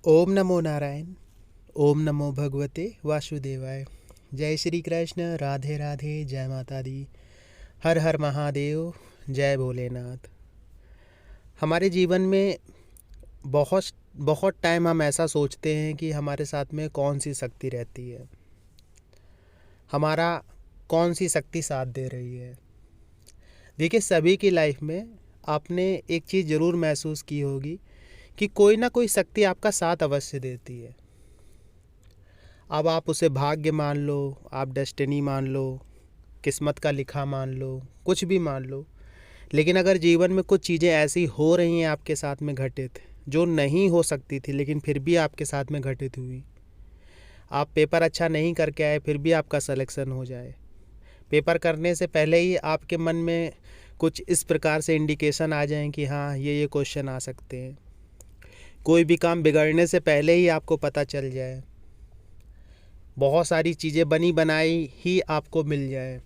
ओम नमो नारायण। ओम नमो भगवते वासुदेवाय। जय श्री कृष्ण। राधे राधे। जय माता दी। हर हर महादेव। जय भोलेनाथ। हमारे जीवन में बहुत बहुत टाइम हम ऐसा सोचते हैं कि हमारे साथ में कौन सी शक्ति रहती है, हमारा कौन सी शक्ति साथ दे रही है। देखिए, सभी की लाइफ में आपने एक चीज़ ज़रूर महसूस की होगी कि कोई ना कोई शक्ति आपका साथ अवश्य देती है। अब आप उसे भाग्य मान लो, आप डेस्टिनी मान लो, किस्मत का लिखा मान लो, कुछ भी मान लो। लेकिन अगर जीवन में कुछ चीज़ें ऐसी हो रही हैं आपके साथ में घटित, जो नहीं हो सकती थी लेकिन फिर भी आपके साथ में घटित हुई। आप पेपर अच्छा नहीं करके आए, फिर भी आपका सिलेक्शन हो जाए। पेपर करने से पहले ही आपके मन में कुछ इस प्रकार से इंडिकेशन आ जाएं कि हाँ, ये क्वेश्चन आ सकते हैं। कोई भी काम बिगड़ने से पहले ही आपको पता चल जाए। बहुत सारी चीज़ें बनी बनाई ही आपको मिल जाए।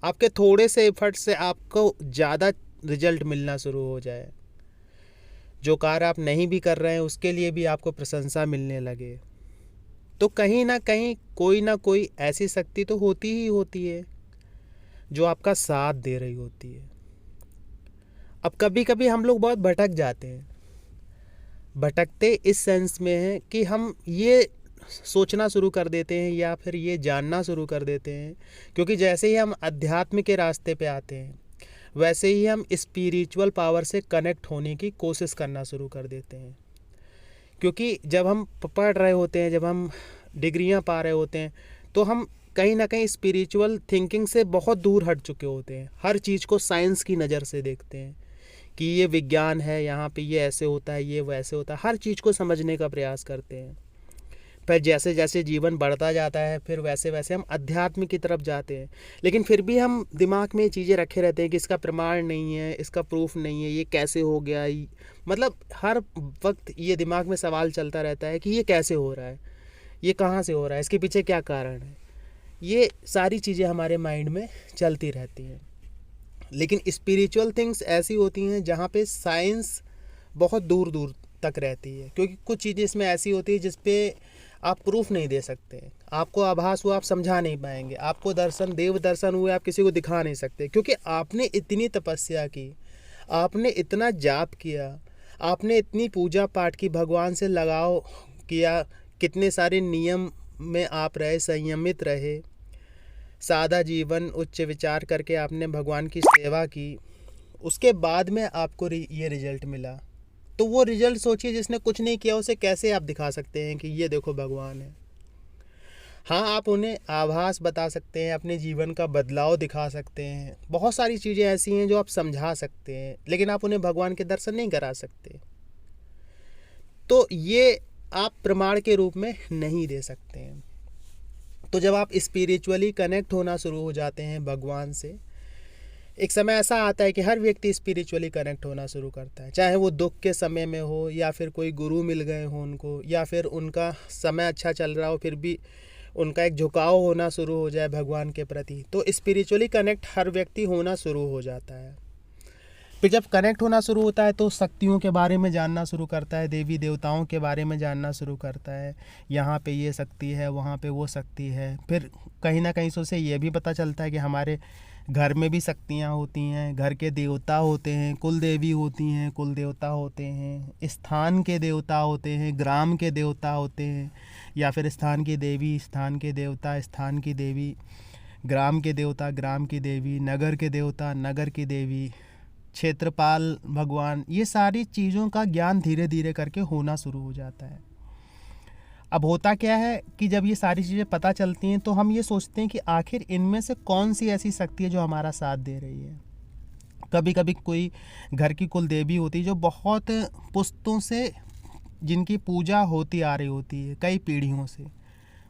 आपके थोड़े से एफर्ट से आपको ज़्यादा रिजल्ट मिलना शुरू हो जाए। जो कार्य आप नहीं भी कर रहे हैं उसके लिए भी आपको प्रशंसा मिलने लगे। तो कहीं ना कोई ऐसी शक्ति तो होती ही होती है जो आपका साथ दे रही होती है। अब कभी कभी हम लोग बहुत भटक जाते हैं। भटकते इस सेंस में है कि हम ये सोचना शुरू कर देते हैं या फिर ये जानना शुरू कर देते हैं, क्योंकि जैसे ही हम अध्यात्म के रास्ते पे आते हैं वैसे ही हम स्पिरिचुअल पावर से कनेक्ट होने की कोशिश करना शुरू कर देते हैं। क्योंकि जब हम पढ़ रहे होते हैं, जब हम डिग्रियां पा रहे होते हैं, तो हम कहीं ना कहीं स्पिरिचुअल थिंकिंग से बहुत दूर हट चुके होते हैं। हर चीज़ को साइंस की नज़र से देखते हैं कि ये विज्ञान है, यहाँ पे ये ऐसे होता है, ये वैसे होता है। हर चीज़ को समझने का प्रयास करते हैं। फिर जैसे जैसे जीवन बढ़ता जाता है फिर वैसे वैसे हम अध्यात्म की तरफ जाते हैं। लेकिन फिर भी हम दिमाग में ये चीज़ें रखे रहते हैं कि इसका प्रमाण नहीं है, इसका प्रूफ नहीं है, ये कैसे हो गया। मतलब हर वक्त ये दिमाग में सवाल चलता रहता है कि ये कैसे हो रहा है, ये कहाँ से हो रहा है, इसके पीछे क्या कारण है। ये सारी चीज़ें हमारे माइंड में चलती रहती हैं। लेकिन स्पिरिचुअल थिंग्स ऐसी होती हैं जहाँ पे साइंस बहुत दूर दूर तक रहती है, क्योंकि कुछ चीज़ें इसमें ऐसी होती है जिस पे आप प्रूफ नहीं दे सकते। आपको आभास हुआ, आप समझा नहीं पाएंगे। आपको दर्शन, देव दर्शन हुए, आप किसी को दिखा नहीं सकते, क्योंकि आपने इतनी तपस्या की, आपने इतना जाप किया, आपने इतनी पूजा पाठ की, भगवान से लगाव किया, कितने सारे नियम में आप रहे, संयमित रहे, सादा जीवन, उच्च विचार करके आपने भगवान की सेवा की। उसके बाद में आपको ये रिजल्ट मिला। तो वो रिजल्ट सोचिए, जिसने कुछ नहीं किया उसे कैसे आप दिखा सकते हैं कि ये देखो भगवान है। हाँ, आप उन्हें आभास बता सकते हैं, अपने जीवन का बदलाव दिखा सकते हैं, बहुत सारी चीज़ें ऐसी हैं जो आप समझा सकते हैं, लेकिन आप उन्हें भगवान के दर्शन नहीं करा सकते। तो ये आप प्रमाण के रूप में नहीं दे सकते हैं। तो जब आप स्पिरिचुअली कनेक्ट होना शुरू हो जाते हैं भगवान से, एक समय ऐसा आता है कि हर व्यक्ति स्पिरिचुअली कनेक्ट होना शुरू करता है। चाहे वो दुख के समय में हो, या फिर कोई गुरु मिल गए हो उनको, या फिर उनका समय अच्छा चल रहा हो, फिर भी उनका एक झुकाव होना शुरू हो जाए भगवान के प्रति, तो स्पिरिचुअली कनेक्ट हर व्यक्ति होना शुरू हो जाता है। फिर जब कनेक्ट होना शुरू होता है तो शक्तियों के बारे में जानना शुरू करता है, देवी देवताओं के बारे में जानना शुरू करता है। यहाँ पे ये शक्ति है, वहाँ पे वो शक्ति है। फिर कहीं ना कहीं से उसे ये भी पता चलता है कि हमारे घर में भी शक्तियाँ होती हैं, घर के देवता होते हैं, कुल देवी होती हैं, कुल देवता होते हैं, स्थान के देवता होते हैं, ग्राम के देवता होते हैं, या फिर स्थान की देवी, स्थान के देवता, स्थान की देवी, ग्राम के देवता, ग्राम की देवी, नगर के देवता, नगर की देवी, क्षेत्रपाल भगवान। ये सारी चीज़ों का ज्ञान धीरे धीरे करके होना शुरू हो जाता है। अब होता क्या है कि जब ये सारी चीज़ें पता चलती हैं तो हम ये सोचते हैं कि आखिर इनमें से कौन सी ऐसी शक्ति है जो हमारा साथ दे रही है। कभी कभी कोई घर की कुल देवी होती है जो बहुत पुश्तों से, जिनकी पूजा होती आ रही होती है कई पीढ़ियों से,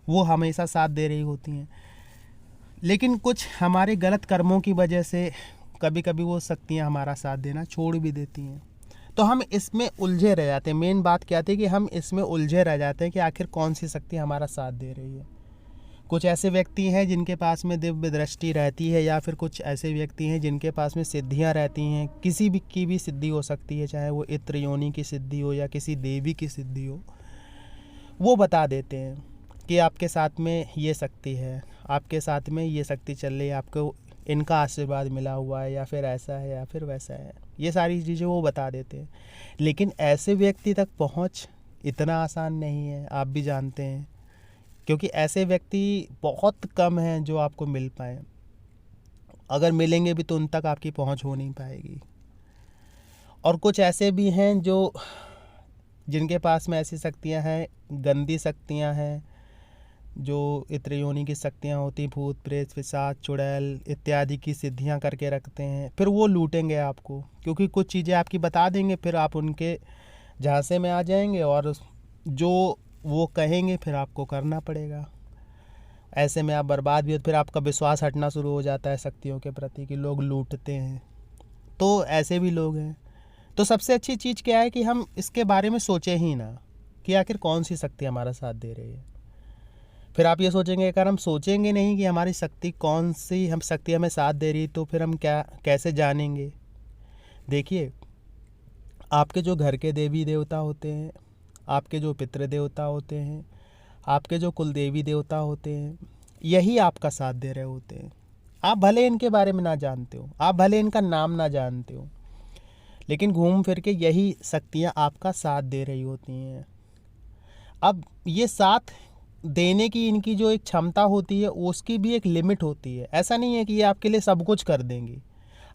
वो हमेशा साथ दे रही होती हैं। लेकिन कुछ हमारे गलत कर्मों की वजह से कभी कभी वो शक्तियाँ हमारा साथ देना छोड़ भी देती हैं। तो हम इसमें उलझे रह जाते हैं। मेन बात क्या थी कि हम इसमें उलझे रह जाते हैं कि आखिर कौन सी शक्ति हमारा साथ दे रही है। कुछ ऐसे व्यक्ति हैं जिनके पास में दिव्य दृष्टि रहती है, या फिर कुछ ऐसे व्यक्ति हैं जिनके पास में सिद्धियां रहती हैं। किसी भी की भी सिद्धि हो सकती है, चाहे वो इत्र योनि की सिद्धि हो या किसी देवी की सिद्धि हो। वो बता देते हैं कि आपके साथ में ये शक्ति है, आपके साथ में ये शक्ति चल रही है, आपको इनका आशीर्वाद मिला हुआ है, या फिर ऐसा है या फिर वैसा है। ये सारी चीज़ें वो बता देते हैं। लेकिन ऐसे व्यक्ति तक पहुंच इतना आसान नहीं है, आप भी जानते हैं, क्योंकि ऐसे व्यक्ति बहुत कम हैं जो आपको मिल पाए। अगर मिलेंगे भी तो उन तक आपकी पहुंच हो नहीं पाएगी। और कुछ ऐसे भी हैं जो जिनके पास में ऐसी शक्तियां हैं, गंदी शक्तियां हैं, जो इत्र योनि की शक्तियां होती, भूत प्रेत पिशाच चुड़ैल इत्यादि की सिद्धियां करके रखते हैं। फिर वो लूटेंगे आपको, क्योंकि कुछ चीज़ें आपकी बता देंगे, फिर आप उनके झांसे में आ जाएंगे और जो वो कहेंगे फिर आपको करना पड़ेगा। ऐसे में आप बर्बाद भी हो, फिर आपका विश्वास हटना शुरू हो जाता है शक्तियों के प्रति कि लोग लूटते हैं। तो ऐसे भी लोग हैं। तो सबसे अच्छी चीज़ क्या है कि हम इसके बारे में सोचें ही ना कि आखिर कौन सी शक्ति हमारा साथ दे रही है। फिर आप ये सोचेंगे, अगर हम सोचेंगे नहीं कि हमारी शक्ति कौन सी हम शक्ति हमें साथ दे रही, तो फिर हम कैसे जानेंगे। देखिए, आपके जो घर के देवी देवता होते हैं, आपके जो पितृ देवता होते हैं, आपके जो कुल देवी देवता होते हैं, यही आपका साथ दे रहे होते हैं। आप भले इनके बारे में ना जानते हो, आप भले इनका नाम ना जानते हो, लेकिन घूम फिर के यही शक्तियाँ आपका साथ दे रही होती हैं। अब ये साथ देने की इनकी जो एक क्षमता होती है, उसकी भी एक लिमिट होती है। ऐसा नहीं है कि ये आपके लिए सब कुछ कर देंगी,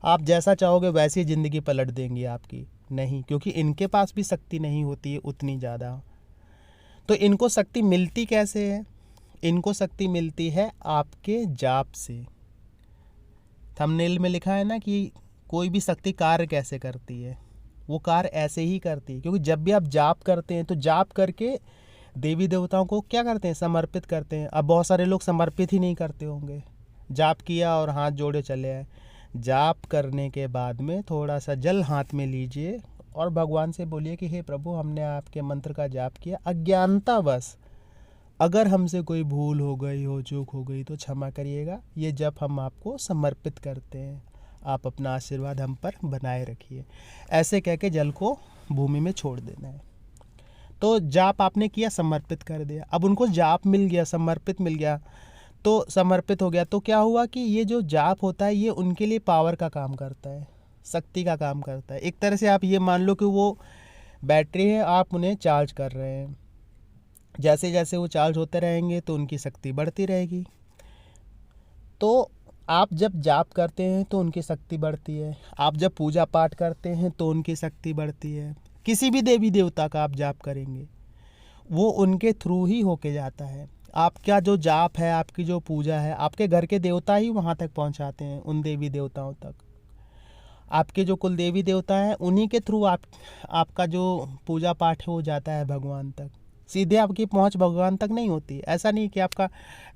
आप जैसा चाहोगे वैसी ज़िंदगी पलट देंगी आपकी, नहीं, क्योंकि इनके पास भी शक्ति नहीं होती है उतनी ज़्यादा। तो इनको शक्ति मिलती कैसे है? इनको शक्ति मिलती है आपके जाप से। थंबनेल में लिखा है ना कि कोई भी शक्ति कार्य कैसे करती है, वो कार्य ऐसे ही करती है। क्योंकि जब भी आप जाप करते हैं तो जाप करके देवी देवताओं को क्या करते हैं, समर्पित करते हैं। अब बहुत सारे लोग समर्पित ही नहीं करते होंगे, जाप किया और हाथ जोड़े चले आए। जाप करने के बाद में थोड़ा सा जल हाथ में लीजिए और भगवान से बोलिए कि हे प्रभु, हमने आपके मंत्र का जाप किया, अज्ञानतावश अगर हमसे कोई भूल हो गई हो, चूक हो गई तो क्षमा करिएगा। ये जप हम आपको समर्पित करते हैं, आप अपना आशीर्वाद हम पर बनाए रखिए। ऐसे कह के जल को भूमि में छोड़ देना है। तो जाप आपने किया, समर्पित कर दिया। अब उनको जाप मिल गया, समर्पित मिल गया, तो समर्पित हो गया। तो क्या हुआ कि ये जो जाप होता है ये उनके लिए पावर का काम करता है, शक्ति का काम करता है। एक तरह से आप ये मान लो कि वो बैटरी है, आप उन्हें चार्ज कर रहे हैं। जैसे जैसे वो चार्ज होते रहेंगे तो उनकी शक्ति बढ़ती रहेगी। तो आप जब जाप करते हैं तो उनकी शक्ति बढ़ती है, आप जब पूजा पाठ करते हैं तो उनकी शक्ति बढ़ती है। किसी भी देवी देवता का आप जाप करेंगे वो उनके थ्रू ही होके जाता है। आपका जो जाप है, आपकी जो पूजा है, आपके घर के देवता ही वहाँ तक पहुँचाते हैं, उन देवी देवताओं तक। आपके जो कुल देवी देवता हैं उन्हीं के थ्रू आपका जो पूजा पाठ है वो जाता है भगवान तक। सीधे आपकी पहुंच भगवान तक नहीं होती। ऐसा नहीं कि आपका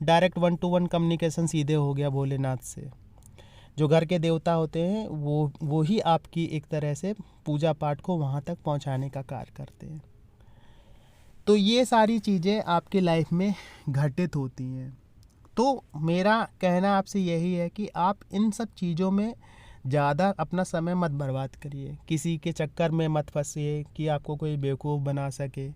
डायरेक्ट 1-to-1 कम्युनिकेशन सीधे हो गया भोलेनाथ से। जो घर के देवता होते हैं वो ही आपकी एक तरह से पूजा पाठ को वहाँ तक पहुँचाने का कार्य करते हैं। तो ये सारी चीज़ें आपकी लाइफ में घटित होती हैं। तो मेरा कहना आपसे यही है कि आप इन सब चीज़ों में ज़्यादा अपना समय मत बर्बाद करिए, किसी के चक्कर में मत फंसिए कि आपको कोई बेवकूफ़ बना सके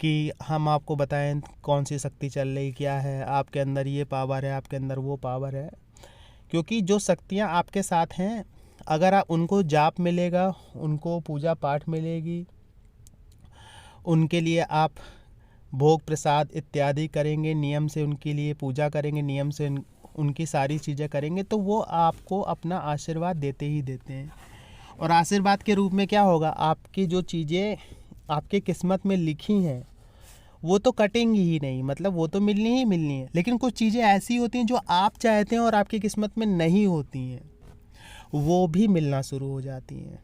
कि हम आपको बताएं कौन सी शक्ति चल रही, क्या है आपके अंदर, ये पावर है, आपके अंदर वो पावर है। क्योंकि जो शक्तियाँ आपके साथ हैं, अगर आप उनको जाप मिलेगा, उनको पूजा पाठ मिलेगी, उनके लिए आप भोग प्रसाद इत्यादि करेंगे, नियम से उनके लिए पूजा करेंगे, नियम से उनकी सारी चीज़ें करेंगे, तो वो आपको अपना आशीर्वाद देते ही देते हैं। और आशीर्वाद के रूप में क्या होगा, आपकी जो चीज़ें आपके किस्मत में लिखी हैं वो तो कटेंगी ही नहीं, मतलब वो तो मिलनी ही मिलनी है। लेकिन कुछ चीज़ें ऐसी होती हैं जो आप चाहते हैं और आपकी किस्मत में नहीं होती हैं, वो भी मिलना शुरू हो जाती हैं।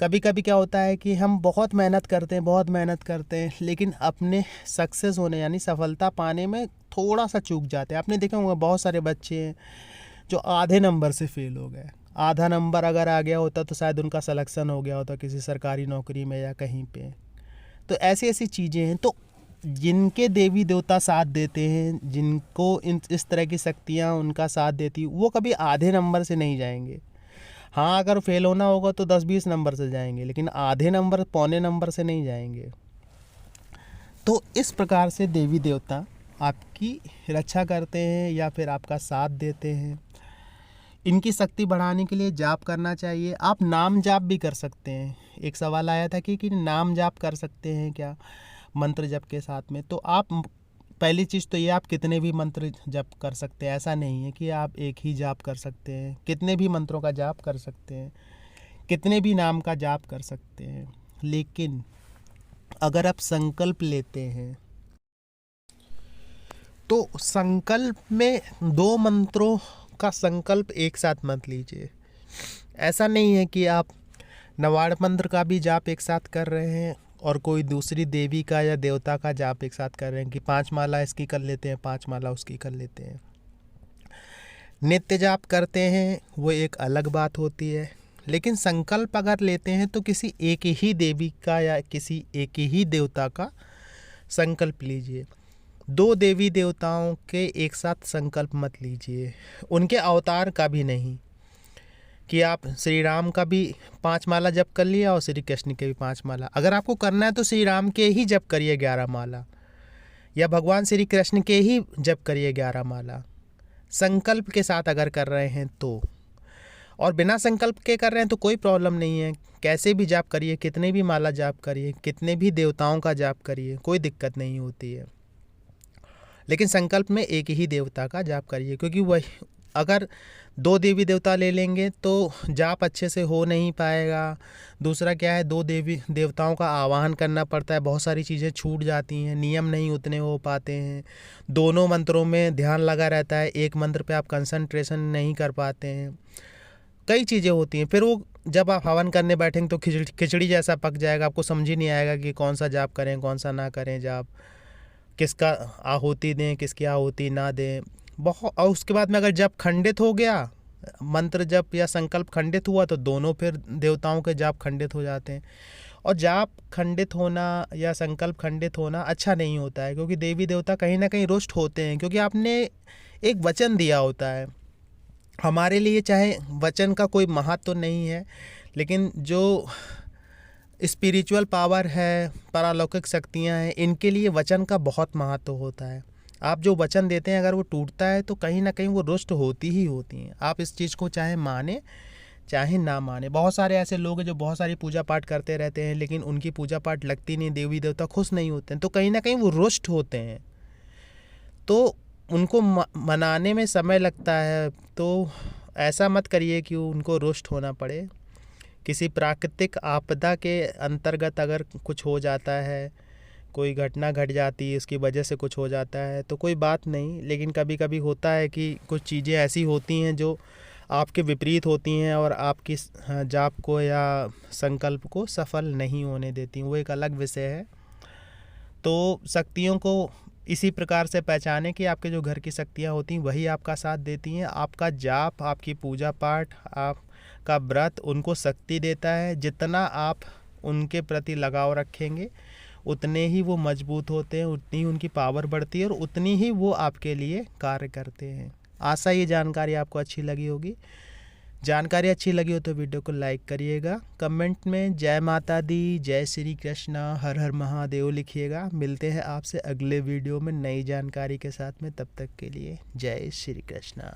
कभी कभी क्या होता है कि हम बहुत मेहनत करते हैं, लेकिन अपने सक्सेस होने यानी सफलता पाने में थोड़ा सा चूक जाते हैं। आपने देखा होगा बहुत सारे बच्चे हैं जो आधे नंबर से फेल हो गए। आधा नंबर अगर आ गया होता तो शायद उनका सिलेक्शन हो गया होता किसी सरकारी नौकरी में या कहीं पे। तो ऐसी ऐसी चीज़ें हैं। तो जिनके देवी देवता साथ देते हैं, जिनको इस तरह की शक्तियाँ उनका साथ देती, वो कभी आधे नंबर से नहीं जाएंगे। हाँ, अगर फेल होना होगा तो 10-20 नंबर से जाएंगे, लेकिन आधे नंबर, पौने नंबर से नहीं जाएंगे। तो इस प्रकार से देवी देवता आपकी रक्षा करते हैं या फिर आपका साथ देते हैं। इनकी शक्ति बढ़ाने के लिए जाप करना चाहिए। आप नाम जाप भी कर सकते हैं। एक सवाल आया था कि नाम जाप कर सकते हैं क्या मंत्र जप के साथ में। तो आप पहली चीज़ तो ये, आप कितने भी मंत्र जप कर सकते हैं। ऐसा नहीं है कि आप एक ही जाप कर सकते हैं, कितने भी मंत्रों का जाप कर सकते हैं, कितने भी नाम का जाप कर सकते हैं। लेकिन अगर आप संकल्प लेते हैं तो संकल्प में 2 मंत्रों का संकल्प एक साथ मत लीजिए। ऐसा नहीं है कि आप नवाड़ मंत्र का भी जाप एक साथ कर रहे हैं और कोई दूसरी देवी का या देवता का जाप एक साथ कर रहे हैं कि 5 माला इसकी कर लेते हैं, 5 माला उसकी कर लेते हैं। नित्य जाप करते हैं वो एक अलग बात होती है। लेकिन संकल्प अगर लेते हैं तो किसी एक ही देवी का या किसी एक ही देवता का संकल्प लीजिए। 2 देवी देवताओं के एक साथ संकल्प मत लीजिए, उनके अवतार का भी नहीं कि आप श्री राम का भी 5 माला जप कर लिया और श्री कृष्ण के भी 5 माला। अगर आपको करना है तो श्री राम के ही जप करिए 11 माला, या भगवान श्री कृष्ण के ही जप करिए 11 माला, संकल्प के साथ अगर कर रहे हैं तो। और बिना संकल्प के कर रहे हैं तो कोई प्रॉब्लम नहीं है, कैसे भी जाप करिए, कितने भी माला जाप करिए, कितने भी देवताओं का जाप करिए, कोई दिक्कत नहीं होती है। लेकिन संकल्प में एक ही देवता का जाप करिए, क्योंकि वही, अगर 2 देवी देवता ले लेंगे तो जाप अच्छे से हो नहीं पाएगा। दूसरा क्या है, 2 देवी देवताओं का आवाहन करना पड़ता है, बहुत सारी चीज़ें छूट जाती हैं, नियम नहीं उतने हो पाते हैं। दोनों मंत्रों में ध्यान लगा रहता है, एक मंत्र पे आप कंसंट्रेशन नहीं कर पाते हैं, कई चीज़ें होती हैं। फिर वो जब आप हवन करने बैठेंगे तो खिचड़ी जैसा पक जाएगा, आपको समझ ही नहीं आएगा कि कौन सा जाप करें कौन सा ना करें, जाप किसका आहुति दें किसकी आहुति ना दें। बहुत, और उसके बाद में अगर जप खंडित हो गया, मंत्र जप या संकल्प खंडित हुआ, तो दोनों फिर देवताओं के जाप खंडित हो जाते हैं। और जाप खंडित होना या संकल्प खंडित होना अच्छा नहीं होता है, क्योंकि देवी देवता कहीं ना कहीं रुष्ट होते हैं, क्योंकि आपने एक वचन दिया होता है। हमारे लिए चाहे वचन का कोई महत्व तो नहीं है, लेकिन जो स्पिरिचुअल पावर है, पारलौकिक शक्तियाँ हैं, इनके लिए वचन का बहुत महत्व होता है। आप जो वचन देते हैं अगर वो टूटता है तो कहीं ना कहीं वो रुष्ट होती ही होती हैं। आप इस चीज़ को चाहे माने चाहे ना माने। बहुत सारे ऐसे लोग हैं जो बहुत सारी पूजा पाठ करते रहते हैं, लेकिन उनकी पूजा पाठ लगती नहीं, देवी देवता खुश नहीं होते हैं, तो कहीं ना कहीं वो रुष्ट होते हैं, तो उनको मनाने में समय लगता है। तो ऐसा मत करिए कि उनको रुष्ट होना पड़े। किसी प्राकृतिक आपदा के अंतर्गत अगर कुछ हो जाता है, कोई घटना घट जाती है, उसकी वजह से कुछ हो जाता है तो कोई बात नहीं। लेकिन कभी कभी होता है कि कुछ चीज़ें ऐसी होती हैं जो आपके विपरीत होती हैं और आपकी जाप को या संकल्प को सफल नहीं होने देती, वो एक अलग विषय है। तो शक्तियों को इसी प्रकार से पहचाने कि आपके जो घर की शक्तियाँ होती हैं वही आपका साथ देती हैं। आपका जाप, आपकी पूजा पाठ, आपका व्रत उनको शक्ति देता है। जितना आप उनके प्रति लगाव रखेंगे उतने ही वो मजबूत होते हैं, उतनी ही उनकी पावर बढ़ती है और उतनी ही वो आपके लिए कार्य करते हैं। आशा ये जानकारी आपको अच्छी लगी होगी। जानकारी अच्छी लगी हो तो वीडियो को लाइक करिएगा, कमेंट में जय माता दी, जय श्री कृष्णा, हर हर महादेव लिखिएगा। मिलते हैं आपसे अगले वीडियो में नई जानकारी के साथ में, तब तक के लिए जय श्री कृष्णा।